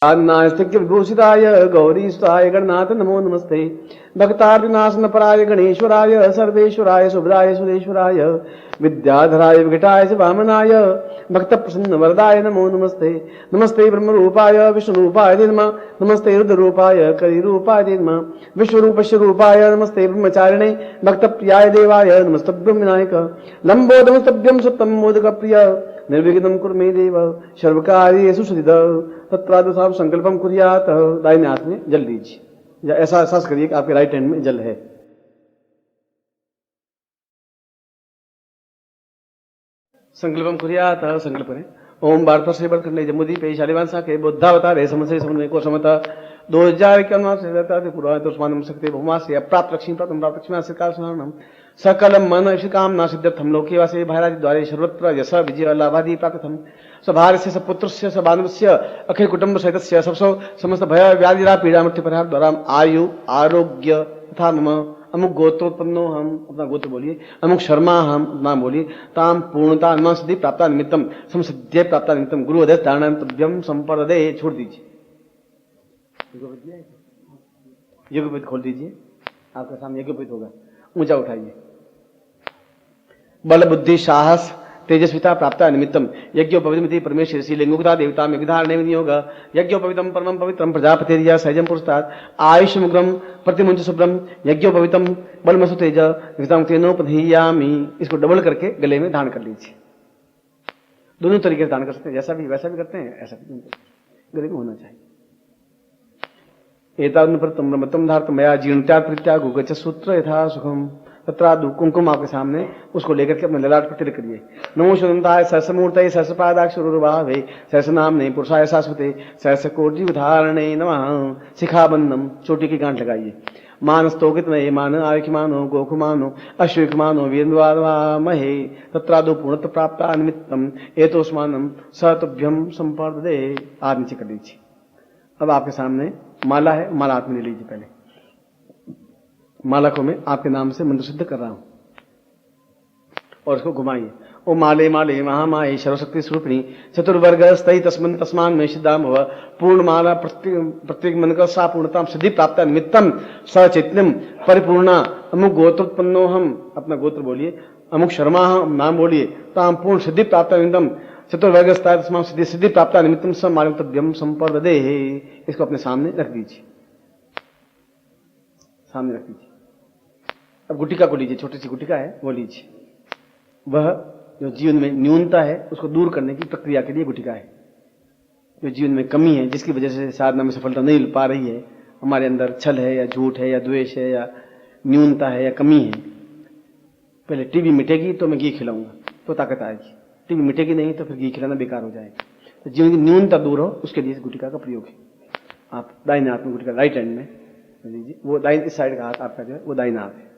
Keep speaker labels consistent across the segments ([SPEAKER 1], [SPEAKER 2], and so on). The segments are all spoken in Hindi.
[SPEAKER 1] नास्तिक विभूषिताय गौरीसुताय गणनाथ नमो नमस्ते। भक्तार्तिनाशन पराय गणेश्वराय सर्वेश्वराय शुभदाय सुरेश्वराय विद्याधराय विघटाय च वामनाय भक्त प्रसन्न वरदाय नमो नमस्ते। नमस्ते ब्रह्म रूपाय विष्णु रूपाय नमः। नमस्ते रुद्र रूपाय करि रूपाय नमः। विश्वरूपस्य रूपाय नमस्ते ब्रह्मचारिणे भक्त प्रियाय देवाय नमस्तभ्यं विनायक। लंबोदमस्तभ्यं सुतम मोदक प्रिय निर्विघ्नं कुरु मे देव सर्वकार्येषु सिद्ध। तत्रादु साहब संकल्पम कुर्यात। दाहिने हाथ में जल लीजिए, ऐसा एहसास करिए कि आपके राइट हैंड में जल है। संकल्पम कुर्यात, संकल्प करें। ओम भारत से बरखंडे जमुदी पे शालिवान साके बुद्धावतारे समसे समन्वय को समता 2000 से रहता थे पूरा तो स्वानम सकते भूमा से प्राप्त लक्ष्मी प्राप्त प्राप्त लक्ष्मी आशीर्वाद सुनाम सकल मन कामना सिद्ध्यर्थम लोके वासे भाराज द्वारे सर्वत्र यश विजय लाभादि प्राप्तम सभार से सपुत्र से सबानव से अखिल कुटुंब सहित सबसो समस्त भय व्याधिरा पीड़ा मृत्यु परिहार द्वारा आयु आरोग्य तथा मम अमुक गोत्रोत्पन्नो हम, अपना गोत्र बोलिए, अमुक शर्मा हम, नाम बोलिए, ताम पूर्णता अनुमान सिद्धि प्राप्ता निमित्तम समसिद्धि प्राप्ता निमित्तम गुरु अध्यक्ष धारण तभ्यम संपर्दे। छोड़ दीजिए, यज्ञोपवीत खोल दीजिए, आपके सामने यज्ञोपवीत होगा। ऊंचा उठाइए। बल बुद्धि साहस तेजस्विता प्राप्ता निमित्तम यज्ञोपवीतमिति परमेश्वर श्री लिंगुक्ता देवता में विधारणे विनियोग यज्ञोपवीतम परमं पवित्रम प्रजापतिर्या सहजम पुरस्तात् आयुष्यमुग्रम प्रतिमुंच शुभ्रम यज्ञोपवीतम बलमसु तेज विताम तेनोपधीयामि। इसको डबल करके गले में धारण कर लीजिए। दोनों तरीके से धारण कर सकते हैं, जैसा भी वैसा भी करते हैं, ऐसा भी गले में होना चाहिए। एतावन्न पर ब्रह्मतम धारत मया जीर्णत्याग परित्याग उगच सूत्र यथा सुखम तत्रादु कुंकुम आपके सामने, उसको लेकर के अपने ललाट पर तिलक करिए। नमो शुद्धताय सरसमूर्तये सरसपादाक्षरुर्भावे सरसनामने पुरुषाय शाश्वते सरसकोटि उदाहरणे नमः। शिखाबंधम, चोटी की गांठ लगाइए। मानस्तोगित नये मान आयुखमानो गोखुमानो अश्विकमानो वीरवामहे तत्रादु पूर्णत्व प्राप्ता निमित्तम एतोस्मानम सतुभ्यम संपर्दे। आप नीचे कर लीजिए। अब आपके सामने माला है, माला हाथ में ले लीजिए। पहले माला को मैं आपके नाम से मंत्र सिद्ध कर रहा हूं और इसको घुमाइए। ओ माले माले महामाये सर्वशक्ति स्वरूपिणी चतुर्वर्ग स्तई तस्मन तस्मान में सिद्धाम भव पूर्ण माला प्रत्येक मन का सा पूर्णता सिद्धि प्राप्त निमित्तम सचैतन्यम परिपूर्णा अमुक गोत्रोत्पन्नो हम, अपना गोत्र बोलिए, अमुक शर्मा हम, नाम बोलिए, ताम पूर्ण सिद्धि प्राप्त निमित्तम चतुर्वर्ग स्तई तस्मान सिद्धि सिद्धि प्राप्त निमित्तम स मालिकतव्यम संपर्दे। इसको अपने सामने रख दीजिए, सामने रख दीजिए। अब गुटिका को लीजिए, छोटी सी गुटिका है वो लीजिए। वह जो जीवन में न्यूनता है उसको दूर करने की प्रक्रिया के लिए गुटिका है। जो जीवन में कमी है, जिसकी वजह से साधना में सफलता नहीं मिल पा रही है, हमारे अंदर छल है या झूठ है या द्वेष है या न्यूनता है या कमी है। पहले टीबी मिटेगी तो मैं घी खिलाऊंगा तो ताकत आएगी, टीबी मिटेगी नहीं तो फिर घी खिलाना बेकार हो जाएगा। तो जीवन की न्यूनता दूर हो उसके लिए इस गुटिका का प्रयोग है। आप दाहिने हाथ में गुटिका राइट हैंड में लीजिए। वो दाहिने इस साइड का हाथ आपका जो है वो दाहिना हाथ है।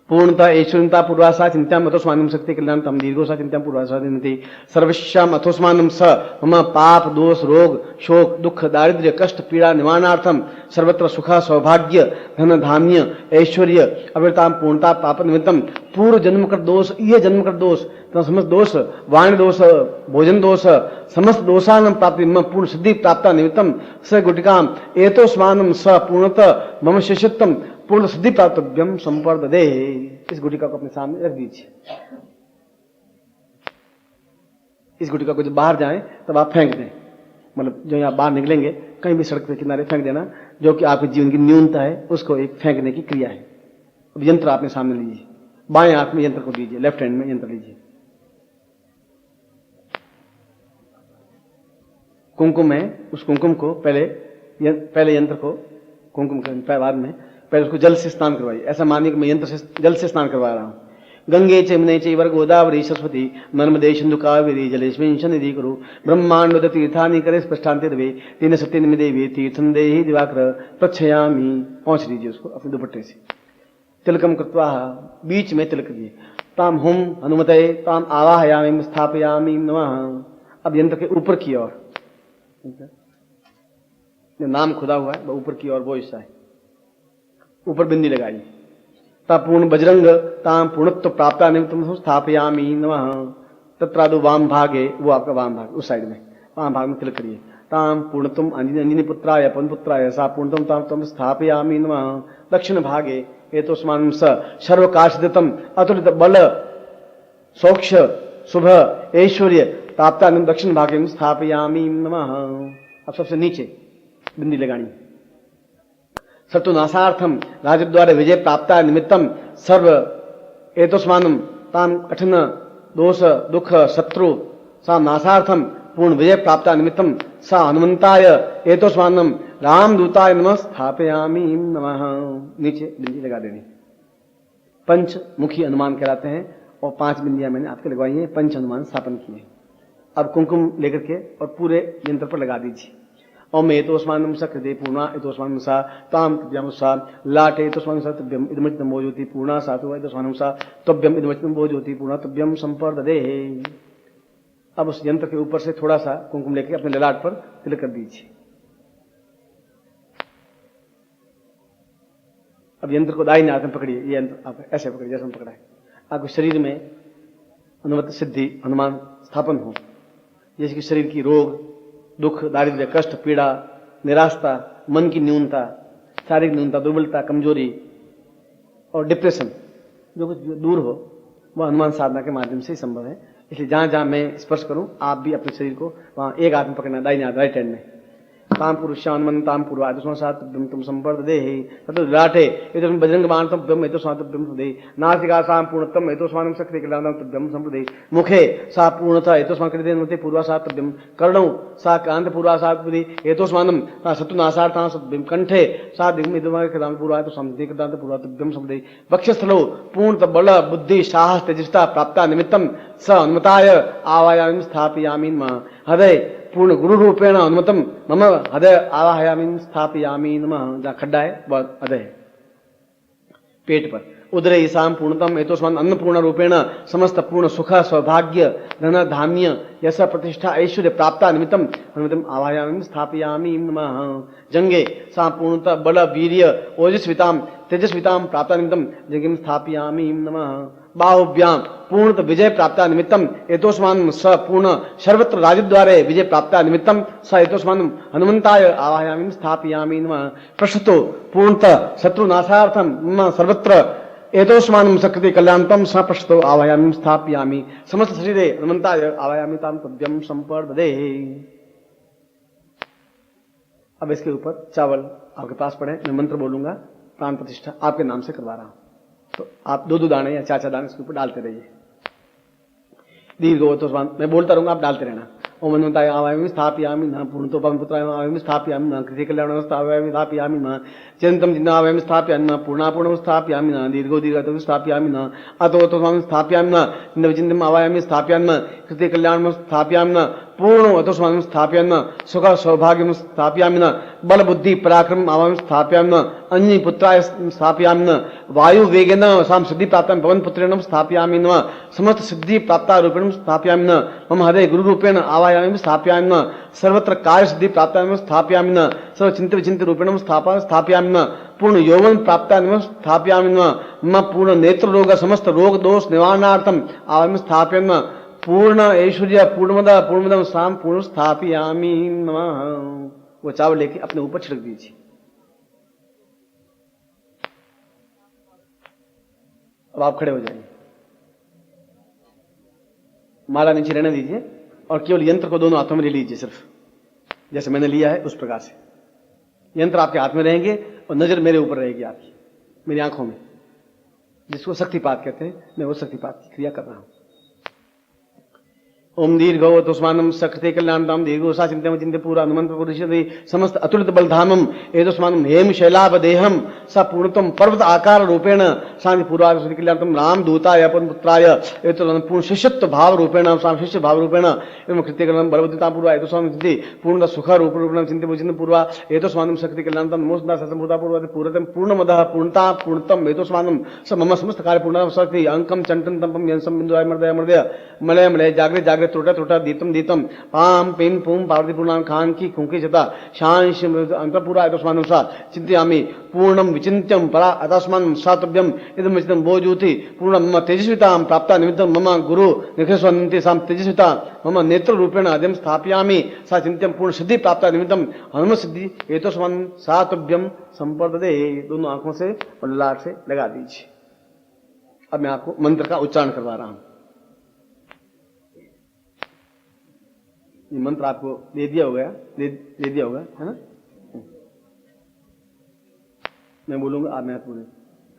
[SPEAKER 1] पूर्णता ऐश्वर्यता पूर्वासा चिंत्याम अथोस्मानम शक्ति कल्याण तम दीर्घोसा चिंत्याम पूर्वासा दिनति सर्वश्याम अथोस्मानम स मम पाप दोष रोग शोक दुख दारिद्र्य कष्ट पीड़ा निवारणार्थम सर्वत्र सुख सौभाग्य धन धान्य ऐश्वर्य अविरताम पूर्णता पाप निमित्तम पूर्व जन्म कर दोष, ये जन्म कर दोष, समस्त दोष, वाणी दोष, भोजन दोष, समस्त दोषान प्राप्ति मम पूर्ण सिद्धि प्राप्ता निमित्तम स गुटिकाम एतोस्मानम स पूर्णतः मम शिष्यत्वम पूर्ण सिद्धि प्राप्तव्यम संपर्दे। इस गुटिका को अपने सामने रख दीजिए। इस गुटिका को जब बाहर जाएं तब आप फेंक दें, मतलब जो यहाँ बाहर निकलेंगे कहीं भी सड़क के किनारे फेंक देना, जो कि आपके जीवन की न्यूनता है उसको एक फेंकने की क्रिया है। अब यंत्र आपने सामने लीजिए, बाएं हाथ में यंत्र को लीजिए, लेफ्ट हैंड में यंत्र लीजिए। कुमकुम है, उस कुमकुम को पहले यंत्र को कुमकुम के बाद में पहले उसको जल से स्नान करवाइए। ऐसा मानिए कि मैं यंत्र से जल से स्नान करवा रहा हूं। गंगे चैमने चैवर गोदावरी सरस्वती नर्मदे सिंधु कावेरी जलेस्मिन् सन्निधि कुरु ब्रह्मांड तीर्थानि करे स्पष्टांते देवे तीन सत्यनिमि देवी तीर्थं देहि दिवाकर प्रक्षयामि। पहुंच लीजिए उसको अपने दुपट्टे से। तिलकम कृत्वा बीच में तिलक दिए। ताम हुम हनुमते ताम आवाहयामि स्थापयामि नमः। अब यंत्र के ऊपर की ओर जो नाम खुदा हुआ है वो ऊपर की ओर वो हिस्सा है, ऊपर बिंदी लगाइए। ता पूर्ण बजरंग ताम पूर्णत्व प्राप्ता निमित्तम स्थापयामि नमः। तत्रादु वाम भागे, वो आपका वाम भाग उस साइड में, वाम भाग में तिलक करिए। ताम पूर्णतम अंजनी पुत्राय पवनपुत्राय सा पूर्णतम ताम तम स्थापयामि नमः। दक्षिण भागे एतोस्मानं स सर्वकाशदितम अतुलित बल सौक्ष शुभ ऐश्वर्य प्राप्ता दक्षिण भागे में स्थापयामि नमः। अब सबसे नीचे बिंदी लगानी। शत्रुनाशार्थम राजद्वारे विजय प्राप्ता निमित्तम सर्व एतोस्मानं ताम कठिन दोष दुख शत्रु सा नाशार्थम पूर्ण विजय प्राप्ता निमित्तम सा हनुमंताय एतोस्मानं रामदूताय नमः स्थापयामि नमः। नीचे बिंदी लगा देनी। पंचमुखी हनुमान कहलाते हैं और 5 बिंदियां मैंने आपके लगवाई हैं। पंच हनुमान स्थापन किए। अब कुमकुम लेकर के और पूरे यंत्र पर लगा दीजिए। ओम एतोस्मानं सकृते पूर्णा एतोस्मानं सा ताम तभ्यं सा लाटे एतोस्मानं सा तभ्यं इदमचितं भोजोति पूर्णा सातु एतोस्मानं सा तभ्यं इदमचितं भोजोति पूर्णा तभ्यं संपर्ददे। अब उस यंत्र के ऊपर से थोड़ा सा कुमकुम लेके अपने ललाट पर तिलक कर दीजिए। अब यंत्र को दाहिने हाथ में पकड़िए। ये यंत्र आप ऐसे पकड़िए जैसे हम पकड़ा है। आपके शरीर में अनुमत सिद्धि हनुमान स्थापन हो, जैसे कि शरीर की रोग दुख दारिद्र्य कष्ट पीड़ा निराशा मन की न्यूनता शारीरिक न्यूनता दुर्बलता कमजोरी और डिप्रेशन जो कुछ दूर हो वह हनुमान साधना के माध्यम से ही संभव है। इसलिए जहां जहां मैं स्पर्श करूं आप भी अपने शरीर को वहां एक हाथ में पकड़ना, दाहिने हाथ राइट हैंड में। ताम पुरुषान ताम पूर्वा तुम संपर्दे लाठे ये बजरंग बाण तब्यम एतो स्वातब्यम दे नासिका सा पूर्णतम एतो स्वानम शक्ति कल्याणम तब्यम संप्रदे मुखे सा पूर्णता एतो स्वान कृते पूर्वा सातब्यम कर्णौ सा कांत पूर्वा सातब्यम एतो स्वानम शत्रुनाशार्थां सतब्यम कंठे सा दिग्मिदम कृतां पूर्वा तो संप्रदे कृतां पूर्वा तब्यम संप्रदे वक्षस्थलो पूर्णत बल बुद्धि साहस तेजस्ता प्राप्ता निमित्तम स हनुमताय आवायामि स्थापयामि नमः। हृदय पूर्ण गुरु रूपेण अनुमतम मम हृदय आवाहयामि स्थापयामि नमः। जहां खड्डा है वह हृदय है। पेट पर उदरे ईशान पूर्णतम एतोस्मान् अन्नपूर्ण रूपेण समस्त पूर्ण सुख सौभाग्य धन धान्य यश प्रतिष्ठा ऐश्वर्य प्राप्ता निमित्तम अनुमतम आवाहयामि स्थापयामि नमः। जंगे सा पूर्णतः बल वीर्य ओजस्विताम तेजस्विताम प्राप्ता निमित्तम जंगिम स्थापयामि नमः। बाहुभ्याम पूर्णत विजय प्राप्ता निमित्तम एतोस्मानं स पूर्ण सर्वत्र राजद्वारे विजय प्राप्ता निमित्तम स एतोस्मानं हनुमंताय आवाहयामि स्थापयामि नमः। पृष्ठतो पूर्णतः शत्रुनाशार्थम मम सर्वत्र एतोस्मानं सकृते कल्याणतम स पृष्ठतो आवाहयामि स्थापयामि। समस्त शरीरे हनुमंताय आवाहयामि तां तभ्यं संपर्ददे। अब इसके ऊपर चावल आपके पास पड़े, मैं मंत्र बोलूंगा, प्राण प्रतिष्ठा आपके नाम से करवा रहा हूं, तो आप 2-2 दाने या 4-4 दाने इसके ऊपर डालते रहिए। दीर्घ तो मैं बोलता रहूंगा, आप डालते रहना। ओम हनुमंताय आवाहयामि स्थापयामि नमः। पूर्णतो पवनपुत्राय आवाहयामि स्थापयामि नमः। कृते कल्याणाय स्थापयामि स्थापयामि नमः। चिरंतम जिन्नावाहयामि स्थापयामि नमः। पूर्णापूर्णं स्थापयामि नमः। दीर्घो दीर्घतो स्थापयामि नमः। अतो तो स्वामी स्थापयामि नमः। चिन्नविचिन्तं आवाहयामि स्थापयामि नमः। कृते कल्याणं स्थापयामि नमः। पूर्ण अतो स्वामी स्थापयामि नमः। सुख सौभाग्यं स्थापयामि नमः। बल बुद्धि पराक्रम आवाहयामि स्थापयामि नमः। अंजनी पुत्राय स्थापयामि नमः। वायु वेगेन साम सिद्धि प्राप्तं पवन पुत्रेण स्थापयामि नमः। समस्त सिद्धि प्राप्ता रूपेण स्थापयामि नमः। मम हृदय गुरु रूपेण आवाहयामि स्थापयामि नमः। सर्वत्र कार्य सिद्धि प्राप्ता स्थापयामि नमः। सर्व चिंत विचिंत रूपेण स्थापयामि नमः। पूर्ण यौवन प्राप्ता स्थापयामि नमः। मम पूर्ण नेत्र रोग समस्त रोग दोष निवारणार्थम आवाहयामि स्थापयामि नमः। पूर्ण ऐश्वर्य पूर्णमदम साम पूर्ण स्थापयामि नमः। वो चावल लेके अपने ऊपर छिड़क दीजिए। अब आप खड़े हो जाइए, माला नीचे रहने दीजिए और केवल यंत्र को दोनों हाथों में ले लीजिए, सिर्फ जैसे मैंने लिया है उस प्रकार से। यंत्र आपके हाथ में रहेंगे और नजर मेरे ऊपर रहेगी, आपकी मेरी आंखों में, जिसको शक्तिपात कहते हैं। मैं वो शक्तिपात की क्रिया कर रहा हूं। ओम दीर्घो तस्मानं सकृते कल्याणतां दीर्घो सा चिंतन चिंते पूरा हनुमंत पुरुषते समस्त अतुलित बलधामम एतस्मानं हेम शैलाभ देहम स पूर्णतम पर्वत आकार रूपेण शांति पूर्वा कल्याणतम राम दूताय अपन पुत्राय एतस्मानं पूर्ण शिष्यत्व भाव रूपेण साम शिष्य भाव रूपेण एवं कृत्य कल्याणं बलवत्ता पूर्वा एतस्मानं चिंते पूर्ण सुख रूप रूपेण चिंते चिंते पूर्वा एतस्मानं सकृते कल्याणतम नमोस्तुते सतमूर्ता पूर्वा पूर्णतम पूर्णमदः पूर्णता पूर्णतम एतस्मानं स मम समस्त कार्य पूर्ण शक्ति अंकम चंटन तंपम यंसम बिंदुआय मर्दय मर्दय मलय मलय जागृत जागृत अग्रे त्रोटा त्रोटा दीतम दीतम पाम पिन पुम पार्वती पूर्णाम खान की खुंकी चता शांश अंतपुरा अतस्मानुसार चिंतयामि पूर्णम विचिन्त्यम परा अतस्मान सातव्यम इदम विचितम बोजूति पूर्णम मम तेजस्वितां प्राप्ता निमित्तम मम गुरु निखस्वन्ति साम तेजस्विता मम नेत्र रूपेण अद्यम स्थापयामि सा चिंत्यम पूर्ण सिद्धि प्राप्ता निमित्तम हनुमत सिद्धि एतस्मान सातव्यम संपर्दते। दोनों आंखों से और ललाट से लगा दीजिए। अब मैं आपको मंत्र का उच्चारण करवा रहा हूं। ये मंत्र आपको दे दिया होगा, दे दिया होगा, है ना? मैं बोलूंगा, आप मैं बोले।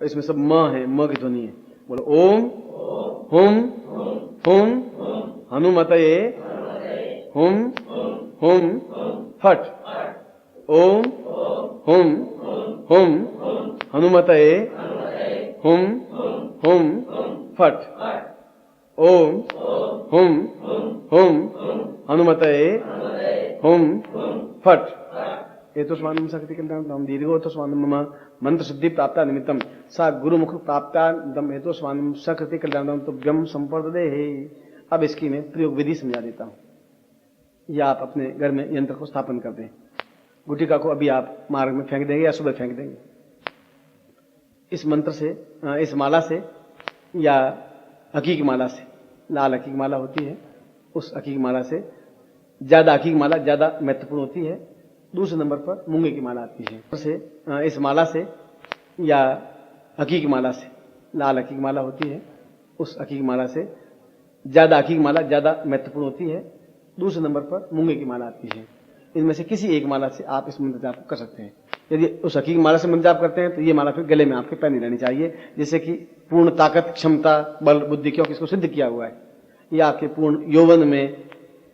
[SPEAKER 1] इसमें सब म है, म की ध्वनि है। बोलो ओम हुम हुम हनुमतये हुम हुम फट। ओम हुम हुम हनुमतये हुम हुम फट। ओम हुम हुम हनुमतये हुम फट। एतस्मान् शक्ति कल्याणं दीर्घोतस्मान् मम मंत्र सिद्धि प्राप्ता निमित्तम सा गुरुमुख प्राप्ता निमित्तम एतस्मान् शक्ति कल्याणं तुभ्यम संपर्दते। अब इसकी मैं प्रयोग विधि समझा देता हूं। या आप अपने घर में यंत्र को स्थापन कर दें। गुटिका को अभी आप मार्ग में फेंक देंगे या सुबह फेंक देंगे। इस मंत्र से, इस माला से या हकीकी माला से, लाल हकीकी माला होती है, उस हकीकी माला से ज्यादा, हकीकी माला ज्यादा महत्वपूर्ण होती है। दूसरे नंबर पर मूंगे की माला आती है। इस माला से या हकीकी माला से, लाल हकीकी माला होती है, उस हकीकी माला से ज्यादा, हकीकी माला ज्यादा महत्वपूर्ण होती है। दूसरे नंबर पर मूंगे की माला आती है। इनमें से किसी एक माला से आप इस मंत्र जाप कर सकते हैं। यदि उस हकीकी माला से मंत्र जाप करते हैं तो ये माला फिर गले में आपके पहनी रहनी चाहिए, जिससे कि पूर्ण ताकत, क्षमता, बल, बुद्धि, क्योंकि इसको सिद्ध किया हुआ है। ये आपके पूर्ण यौवन में,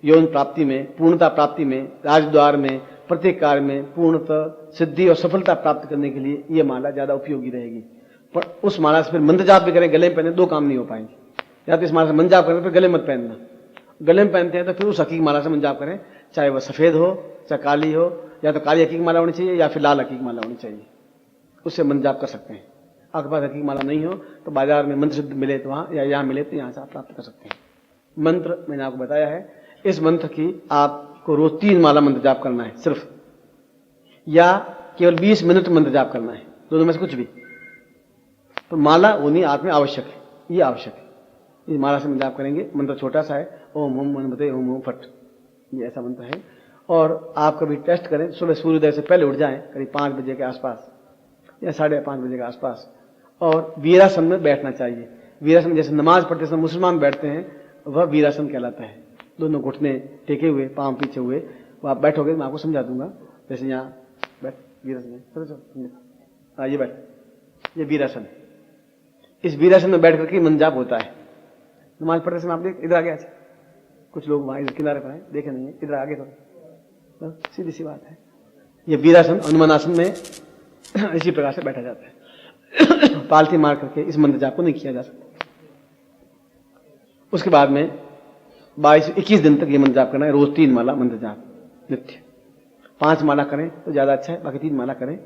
[SPEAKER 1] यौन प्राप्ति में, पूर्णता प्राप्ति में, राजद्वार में, प्रत्येक कार्य में पूर्णतः सिद्धि और सफलता प्राप्त करने के लिए ये माला ज्यादा उपयोगी रहेगी। पर उस माला से फिर मंत्र जाप भी करें, गले में पहने, दो काम नहीं हो पाएंगे। या तो इस माला से मंत्र जाप करें फिर गले मत पहनना। गले में पहनते हैं तो फिर उस हकीकी माला से मंत्र जाप करें, चाहे वह सफेद हो चाहे काली हो, या तो काली हकीकी माला होनी चाहिए या फिर लाल हकीकी माला होनी चाहिए। उससे मंत्र जाप कर सकते हैं। आपके पास हकीकी माला नहीं हो तो बाजार में मंत्र सिद्ध मिले तो वहां, या यहां मिले तो यहां से आप प्राप्त कर सकते हैं। मंत्र मैंने आपको बताया है। इस मंत्र की आपको रोज 3 माला मंत्र जाप करना है सिर्फ, या केवल 20 मिनट मंत्र जाप करना है, दोनों में से कुछ भी। तो माला होनी आप में आवश्यक है, ये आवश्यक है। इस माला से मंत्र जाप करेंगे। मंत्र छोटा सा है, ओम हुम हनुमते ओम हुम फट, ये ऐसा मंत्र है। और आप कभी टेस्ट करें, सुबह सूर्योदय से पहले उठ जाएं, करीब 5 बजे के आसपास या 5:30 बजे के आसपास, और वीरासन में बैठना चाहिए। वीरासन जैसे नमाज पढ़ते समय मुसलमान बैठते हैं, वह वीरासन कहलाता है। दोनों घुटने टेके हुए, पांव पीछे हुए, वो आप बैठोगे, मैं आपको समझा दूंगा। जैसे यहाँ बैठ वीरासन, चलो ये बैठ, ये वीरासन। इस वीरासन में बैठ करके मंत्र जाप होता है। नमाज पढ़ते समय आप देख, इधर आगे, अच्छा कुछ लोग वहां इधर किनारे पर हैं, देखे नहीं है, इधर आगे, तो सीधी सी बात है। ये वीरासन, अनुमानासन में इसी प्रकार से बैठा जाता है। पालथी मार करके इस मंत्र जाप को नहीं किया जा सकता। उसके बाद में 22-21 दिन तक ये मंत्र जाप करना है, रोज 3 माला मंत्र जाप नित्य। 5 माला करें तो ज्यादा अच्छा है, बाकी 3 माला करें।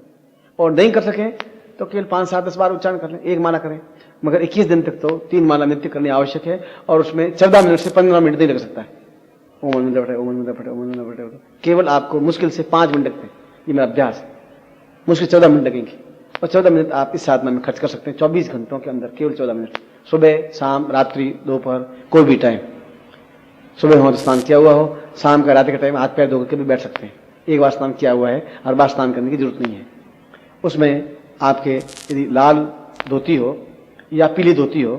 [SPEAKER 1] और नहीं कर सकें तो केवल 5, 7, 10 बार उच्चारण कर लें, 1 माला करें। मगर 21 दिन तक तो 3 माला नित्य करनी आवश्यक है। और उसमें 14 मिनट से 15 मिनट नहीं लग सकता है। ओम मंत्र फटे, ओम मंत्र फटे, ओम मंत्र फटे, केवल आपको मुश्किल से 5 मिनट लगते हैं। ये मेरा अभ्यास है। मुश्किल 14 मिनट लगेंगे, और 14 मिनट आप इस साधना में खर्च कर सकते हैं। 24 घंटों के अंदर केवल 14 मिनट, सुबह, शाम, रात्रि, दोपहर, कोई भी टाइम। सुबह हो तो स्नान किया हुआ हो, शाम का, रात के टाइम हाथ पैर धो करके भी बैठ सकते हैं। एक बार स्नान किया हुआ है, हर बार स्नान करने की जरूरत नहीं है। उसमें आपके यदि लाल धोती हो या पीली धोती हो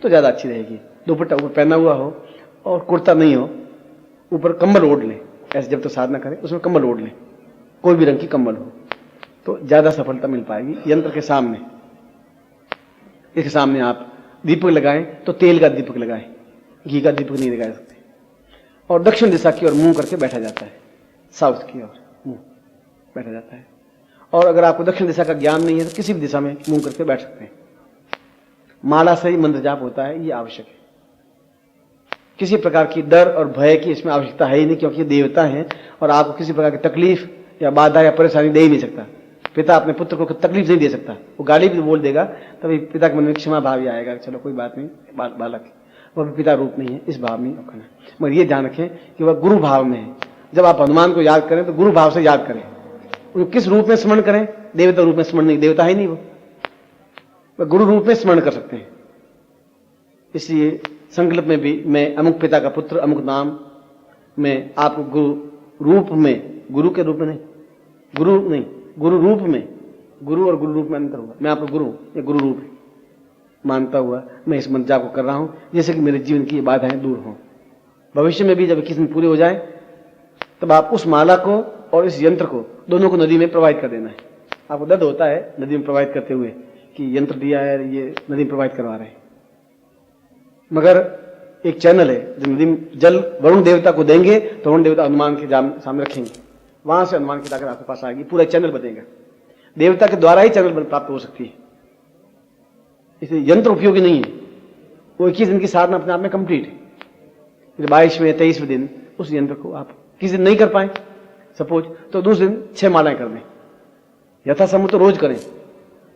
[SPEAKER 1] तो ज्यादा अच्छी रहेगी। दुपट्टा ऊपर पहना हुआ हो और कुर्ता नहीं हो, ऊपर कंबल ओढ़ लें। ऐसे जब तो साधना करें उसमें कंबल ओढ़ लें, कोई भी रंग की कंबल हो, तो ज्यादा सफलता मिल पाएगी। यंत्र के सामने, इसके सामने आप दीपक लगाएं तो तेल का दीपक लगाएं, घी का दीपक नहीं लगा सकते। और दक्षिण दिशा की ओर मुंह करके बैठा जाता है, साउथ की ओर मुंह बैठा जाता है। और अगर आपको दक्षिण दिशा का ज्ञान नहीं है तो किसी भी दिशा में मुंह करके बैठ सकते हैं। माला से ही मंत्र जाप होता है, ये आवश्यक है। किसी प्रकार की डर और भय की इसमें आवश्यकता है ही नहीं, क्योंकि ये देवता हैं और आपको किसी प्रकार की तकलीफ या बाधा या परेशानी दे ही नहीं सकता। पिता अपने पुत्र को तकलीफ नहीं दे सकता। वो गाली भी बोल देगा तभी पिता के मन में क्षमा भाव ही आएगा, चलो कोई बात नहीं, बालक। वह भी पिता रूप नहीं है, इस भाव में रखना। मगर ये ध्यान रखें कि वह गुरु भाव में है। जब आप हनुमान को याद करें तो गुरु भाव से याद करें। उनको किस रूप में स्मरण करें? देवता रूप में स्मरण नहीं, देवता है नहीं वो गुरु रूप में स्मरण कर सकते हैं। इसलिए संकल्प में भी मैं अमुक पिता का पुत्र, अमुक नाम, मैं आपको गुरु रूप में, गुरु के रूप में नहीं, गुरु रूप में, गुरु और गुरु रूप में अंतर हुआ। मैं आपको गुरु, ये गुरु रूप मानता हुआ मैं इस मंत्र जाप को कर रहा हूं, जैसे कि मेरे जीवन की बाधाएं दूर हों। भविष्य में भी जब 21 दिन पूरे हो जाए तब आप उस माला को और इस यंत्र को दोनों को नदी में प्रवाहित कर देना है। आपको दर्द होता है नदी में प्रवाहित करते हुए कि यंत्र दिया है, ये नदी में प्रवाहित करवा रहे हैं, मगर एक चैनल है, जब नदी में जल वरुण देवता को देंगे तो वरुण देवता हनुमान के सामने रखेंगे, वहां से हनुमान की ताकत आपके पास आएगी, पूरा चैनल बनेगा। देवता के द्वारा ही चैनल प्राप्त हो सकती है, इसलिए यंत्र उपयोगी नहीं है। वो 21 दिन की साधना अपने आप में कंप्लीट है। 22वें 23वें दिन उस यंत्र को आप किसी दिन नहीं कर पाए सपोज, तो दूसरे दिन 6 मालाएं कर दें, यथासंभव तो रोज करें।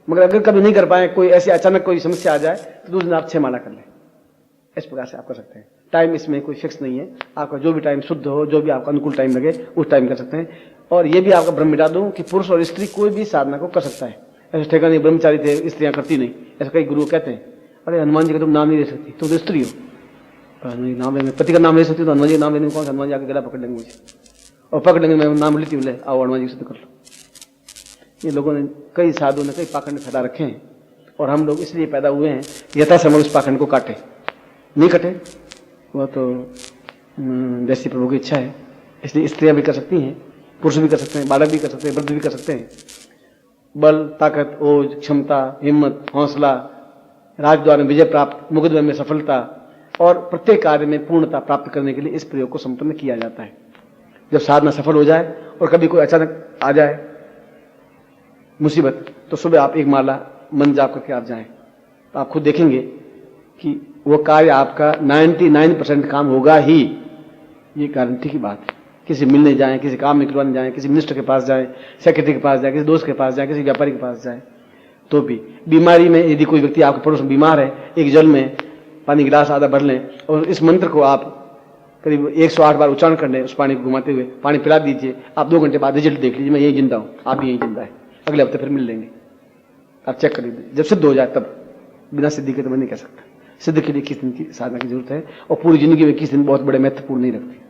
[SPEAKER 1] मगर अगर कभी नहीं कर पाए, कोई ऐसी अचानक कोई समस्या आ जाए तो दूसरे दिन आप 6 माला कर लें। इस प्रकार से आप कर सकते हैं। टाइम इसमें कोई फिक्स नहीं है, आपका जो भी टाइम शुद्ध हो, जो भी आपका अनुकूल टाइम लगे उस टाइम कर सकते हैं। और ये भी आपका भ्रम मिटा दूं कि पुरुष और स्त्री कोई भी साधना को कर सकता है। ऐसा ठेका नहीं ब्रह्मचारी थे स्त्रियां करती नहीं, ऐसा कई गुरु कहते हैं। अरे हनुमान जी का तुम नाम नहीं ले सकती, तुम तो स्त्री हो, नाम लेने पति का नाम ले सकती हो तो हनुमान जी का नाम लेने कौन? हनुमान जी आके गला पकड़ लेंगे मुझे और पकड़ लेंगे, मैं नाम लेती हूँ, ले आओ हनुमान जी से तो कर लो। ये लोगों ने, कई साधुओं ने कई पाखंड फैला रखे हैं और हम लोग इसलिए पैदा हुए हैं यथासंभव उस पाखंड को काटे, नहीं कटे वह तो जैसी प्रभु की इच्छा है। इसलिए स्त्रियां भी कर सकती हैं, पुरुष भी कर सकते हैं, बालक भी कर सकते हैं, वृद्ध भी कर सकते हैं। बल, ताकत, ओज, क्षमता, हिम्मत, हौसला, राजद्वार में विजय प्राप्त, मुकदमे में सफलता और प्रत्येक कार्य में पूर्णता प्राप्त करने के लिए इस प्रयोग को संपन्न किया जाता है। जब साधना सफल हो जाए और कभी कोई अचानक आ जाए मुसीबत, तो सुबह आप एक माला मन जाप करके आप जाएं, तो आप खुद देखेंगे कि वो कार्य आपका 99% काम होगा ही। ये गारंटी की बात है। किसी मिलने जाएं, किसी काम में करवाने जाएं, किसी मिनिस्टर के पास जाएं, सेक्रेटरी के पास जाएं, किसी दोस्त के पास जाएं, किसी व्यापारी के पास जाएं, तो भी बीमारी में यदि कोई व्यक्ति आपके पड़ोस में बीमार है, एक जल में पानी गिलास आधा भर लें और इस मंत्र को आप करीब 108 बार उच्चारण कर लें, उस पानी को घुमाते हुए पानी पिला दीजिए। आप 2 घंटे बाद रिजल्ट देख लीजिए, मैं यही जिंदा हूं, आप भी यही जिंदा है, अगले हफ्ते फिर मिल लेंगे। आप चेक कर लीजिए, जब सिद्ध हो जाए तब। बिना सिद्धि के तो मैं नहीं कह सकता। सिद्ध के लिए 21 दिन की साधना की जरूरत है और पूरी जिंदगी में 21 दिन बहुत बड़े महत्वपूर्ण नहीं रखते।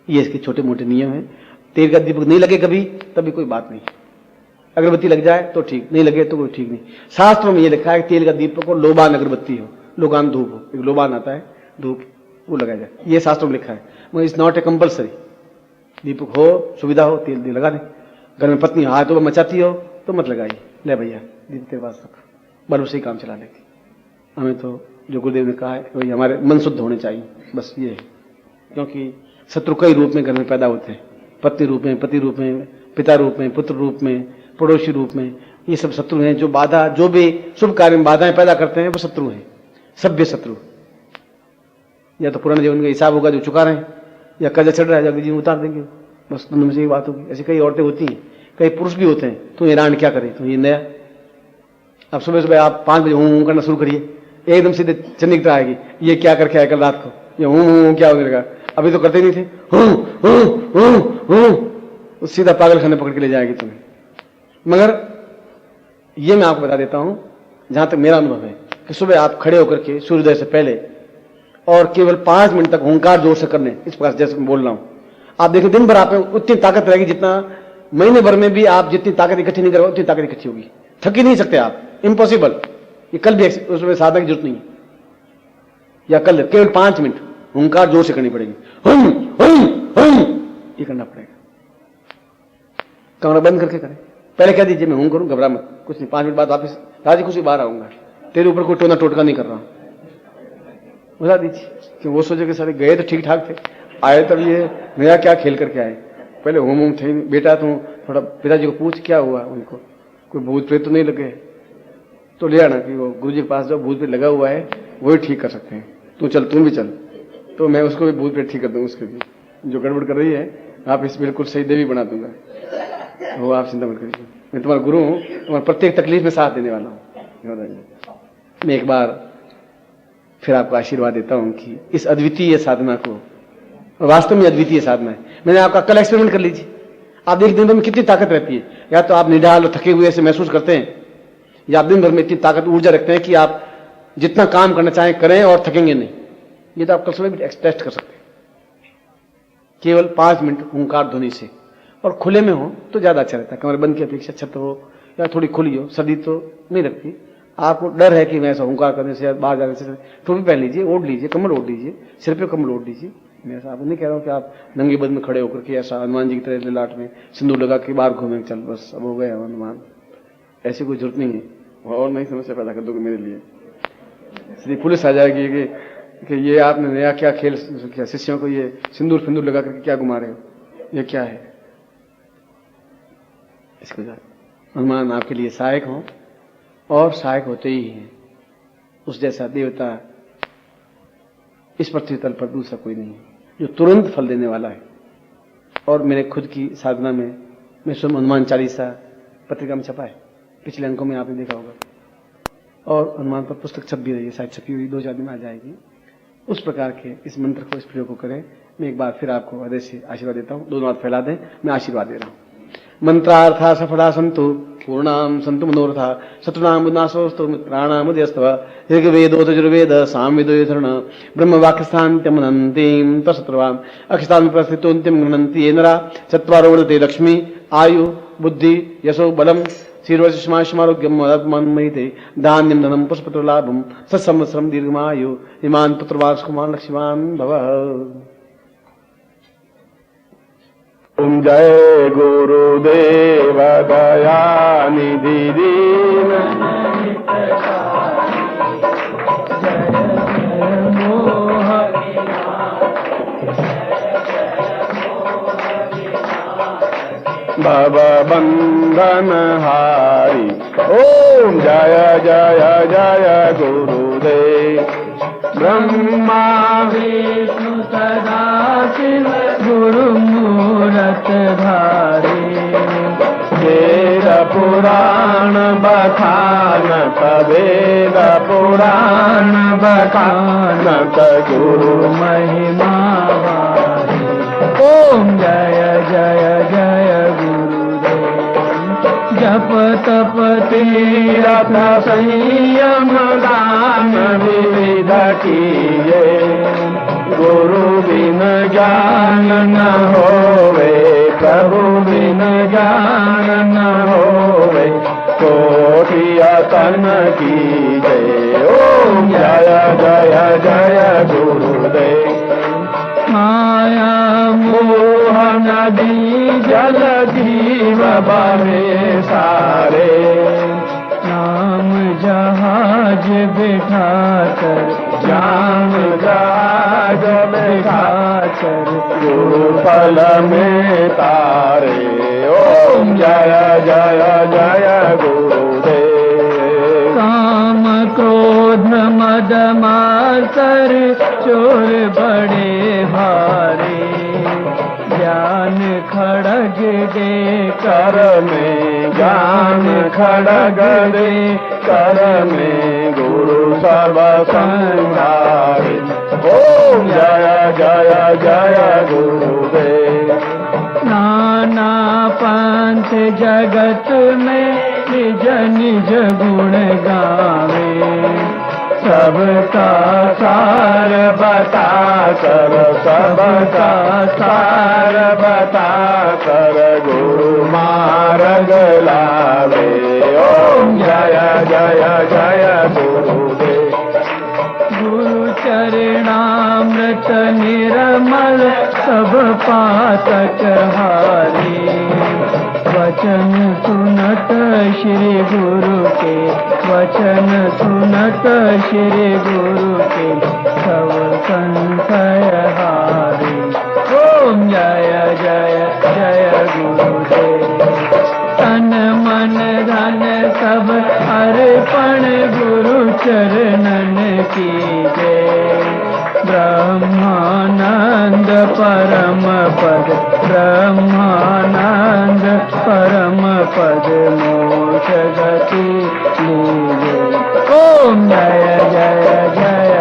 [SPEAKER 1] ये इसके छोटे मोटे नियम हैं। तेल का दीपक नहीं लगे कभी, तभी कोई बात नहीं। अगरबत्ती लग जाए तो ठीक, नहीं लगे तो कोई ठीक नहीं। शास्त्रों में ये लिखा है कि तेल का दीपक और लोबान अगरबत्ती हो, लोगान धूप हो, एक लोबान आता है धूप, वो लगाया जाए, ये शास्त्रों में लिखा है। मगर इट्स नॉट ए कंपल्सरी। दीपक हो, सुविधा हो, तेल दी लगा दें। घर में पत्नी हाथों में मचाती हो तो मत लगाइए, ले भैया दीपक तेरे पास रख, बल उसे ही काम चला लेंगे। हमें तो जो गुरुदेव ने कहा है वही, हमारे मन शुद्ध होने चाहिए, बस ये है। क्योंकि शत्रु कई रूप में घर में पैदा होते हैं, पत्नी रूप में, पति रूप में, पिता रूप में, पुत्र रूप में, पड़ोसी रूप में। ये सब शत्रु हैं जो बाधा, जो भी शुभ कार्य में बाधाएं पैदा करते हैं वो शत्रु हैं, सभ्य शत्रु। या तो पुराने जीवन का हिसाब होगा जो चुका रहे हैं, या कर्जा चढ़ रहा है जल्दी जीवन उतार देंगे, बस दोनों में से ये बात होगी। ऐसी कई औरतें होती हैं, कई पुरुष भी होते हैं। तो ये रान क्या करे, तो ये नया। अब सुबह सुबह आप 5 बजे हूं करना शुरू करिए, एकदम सीधे चंडी की तरह आएगी, ये क्या करके आए कल रात को, ये हूं क्या हो गया, अभी तो करते नहीं थे, हूं सीधा पागल खाने पकड़ के ले जाएगी तुम्हें। मगर ये मैं आपको बता देता हूं, जहां तक मेरा अनुभव है, कि सुबह आप खड़े होकर के सूर्योदय से पहले और केवल 5 मिनट तक हुंकार जोर से करने, इस प्रकार जैसे मैं बोल रहा हूं, आप देखिए दिन भर आप में उतनी ताकत रहेगी जितना महीने भर में भी आप जितनी ताकत इकट्ठी नहीं करोगे उतनी ताकत इकट्ठी होगी। थक ही नहीं सकते आप, इम्पॉसिबल। ये कल भी उसमें साधना की जरूरत नहीं है, या कल केवल 5 मिनट हुंकार जोर से करनी पड़ेगी, ये करना पड़ेगा। कमरा बंद करके करें, पहले कह दीजिए मैं हूं करूं, घबरा मत, कुछ नहीं, 5 मिनट बाद वापस राजी खुशी बाहर आऊंगा, तेरे ऊपर कोई टोना टोटका नहीं कर रहा हूं, बता दीजिए। कि वो सोचे कि सारे गए तो ठीक ठाक थे, आए तब ये नया क्या खेल करके आए, पहले होम थे। बेटा तू थोड़ा पिताजी को पूछ क्या हुआ, उनको कोई भूत प्रेत तो नहीं लगे, तो ले आना कि वो गुरु जी के पास जो भूत प्रेत लगा हुआ है वही ठीक कर सकते हैं, तू चल, तुम भी चल, तो मैं उसको भी भूत प्रेत ठीक कर दूंगा। उसके भी जो गड़बड़ कर रही है आप इस बिल्कुल सही देवी बना दूंगा, वो आप चिंता मत करिए, मैं तुम्हारा गुरु हूं, तुम्हारी प्रत्येक तकलीफ में साथ देने वाला हूं। मैं एक बार फिर आपको आशीर्वाद देता हूं कि इस अद्वितीय साधना को, वास्तव में अद्वितीय साधना है। मैंने आपका कल एक्सपेरिमेंट कर लीजिए, आप देख दिन भर में कितनी ताकत रहती है। या तो आप निढाल और थके हुए ऐसे महसूस करते हैं, या आप दिन भर में इतनी ताकत ऊर्जा रखते हैं कि आप जितना काम करना चाहें करें और थकेंगे नहीं। ये तो आप कल सुबह भी टेस्ट कर सकते हैं, केवल 5 मिनट ओंकार ध्वनि से। और खुले में हो तो ज्यादा अच्छा रहता है, कमरे बंद की अपेक्षा छत हो या थोड़ी खुली हो, सर्दी तो नहीं लगती। आपको डर है कि मैं ऐसा ओंकार करने से या बाहर जाने से, टोपी पहन लीजिए, ओढ़ लीजिए, कमर ओढ़ लीजिए, सिर पे कमर ओढ़ लीजिए। मैं ऐसा आपको नहीं कह रहा हूं कि आप नंगे बद में खड़े होकर के ऐसा हनुमान जी की तरह लाट में सिंदूर लगा के बाहर घूमें, चल बस अब हो गए हनुमान, ऐसी कोई जरूरत नहीं है। और नहीं समस्या पैदा कर दोगे मेरे लिए, इसलिए पुलिस आ जाएगी कि ये आपने नया क्या खेल किया, शिष्यों को ये सिंदूर फिंदूर लगा करके क्या घुमा रहे हो, ये क्या है। इसको हनुमान आपके लिए सहायक हो, और सहायक होते ही हैं। उस जैसा देवता इस पृथ्वी तल पर दूसरा कोई नहीं है जो तुरंत फल देने वाला है। और मेरे खुद की साधना में मैं स्वयं हनुमान चालीसा पत्रिका में छपा है, पिछले अंकों में आपने देखा होगा, और हनुमान पर पुस्तक छप भी रही है, शायद छपी हुई 2-4 दिन में आ जाएगी। उस प्रकार के इस मंत्र को, इस प्रयोग को करें। मैं एक बार फिर आपको हृदय से आशीर्वाद देता हूं, दोनों हाथ फैला दें, मैं आशीर्वाद दे रहा हूं। मंत्रार्था सफला संतु पूर्णाम संतु मनोरथा शत्रुनाम विनाशोस्तु मित्राणाम उदयस्तव ऋग्वेदोत यजुर्वेद सामवेदो यथर्ण ब्रह्म वाक्यस्थान्त्यमनन्तीं तत्सर्वाम् अक्षतान् प्रस्थितोऽन्त्यं गृह्णन्ति ये नरा चत्वारो वर्धते लक्ष्मी आयु बुद्धि यशो बलम् शीर्षमारोग्यम मन्महिते धान्यम धनम पुष्पत्रलाभम सत्संवत्सरम दीर्घमायु इमान पुत्रवासकुमार लक्ष्मीवान भव।
[SPEAKER 2] ओम जय गुरुदेव दया निधि दीन भव बंधन हारी। ओम जय जय जय गुरुदेव ब्रह्मा विष्णु सदा शिव गुरु मूरत धारे। वेद पुराण बखानत वेद पुराण बखानत गुरु महिमा वारे। ओम जय जय जय गुरुदेव जप तप तीरथ संयम दान विविध किए। गुरु बिन ज्ञान न होवे प्रभु बिन ज्ञान न होवे कोटि अतन की जय। ओम जय जय जय गुरुदेव माया मोह नदी जल जीव बहे सारे। नाम जहाज बिठा कर जान जहाज बिठा कर गुरु पल में तारे। ओम जय जय जय गुरुदेव काम क्रोध मद मातर चोर बड़े भारे। ज्ञान खड़ग दे कर में ज्ञान खड़ग दे कर में गुरु सर्व संहारे। ओम जय जय जय गुरुदेव नाना पंथ जगत में निज निज गुण गावे। सबका सार बता कर सबका सार बता कर गुरु मार्ग लावे। ओम जय जय जय गुरुदेव गुरु चरणामृत निर्मल सब पातक हारी। वचन सुनत श्री गुरु के वचन सुनत श्री गुरु के सब संशय हारी। ओम जय जय जय गुरुदेव तन मन धन सब अर्पण गुरु चरणन की जय। ब्रह्मानंद परम पद ब्रह्मानंद परम पद मोक्ष गति लीजे। ओम जय जय जय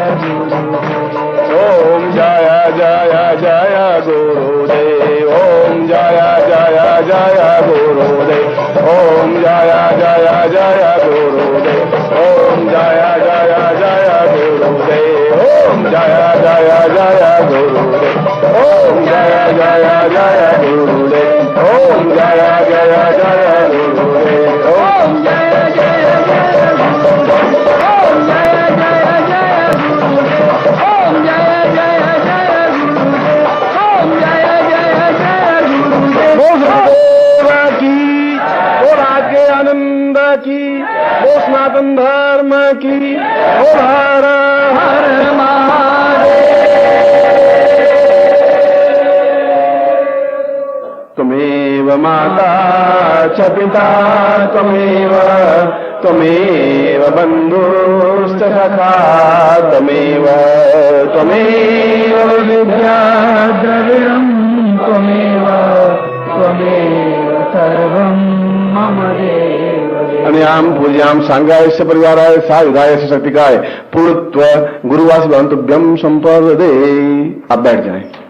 [SPEAKER 2] गुरुदेव ओम जय जय जय गुरुदेव ओम जय जय जय गुरुदेव ओम जय जय जय गुरुदेव ओम जय जय जय गुरुदेव ओम जय जय जय गुरुदेव ओम जय जय जय गुरुदेव ओम जय जय जय ओम जय जय जय गुरुदेव ओम जय जय जय गुरुदेव ओम जय जय जय गुरुदेव बोल की बोल आगे आनंद की बोल सनातन धर्म की बोल हर हर महादेव त्वमेव माता च पिता त्वमेव त्वमेव बन्धुश्च सखा त्वमेव त्वमेव विद्या द्रविणं त्वमेव त्वमेव सर्वं मम देव અને આમ પૂજ્યામ સાંગાયસ્ય પરિવારાય સાયુધાયસ્ય શક્તિકાય પૂર્ણત્વ ગુરુવાસ ભવંતુભ્યમ સંપદે. आप बैठ जाएं.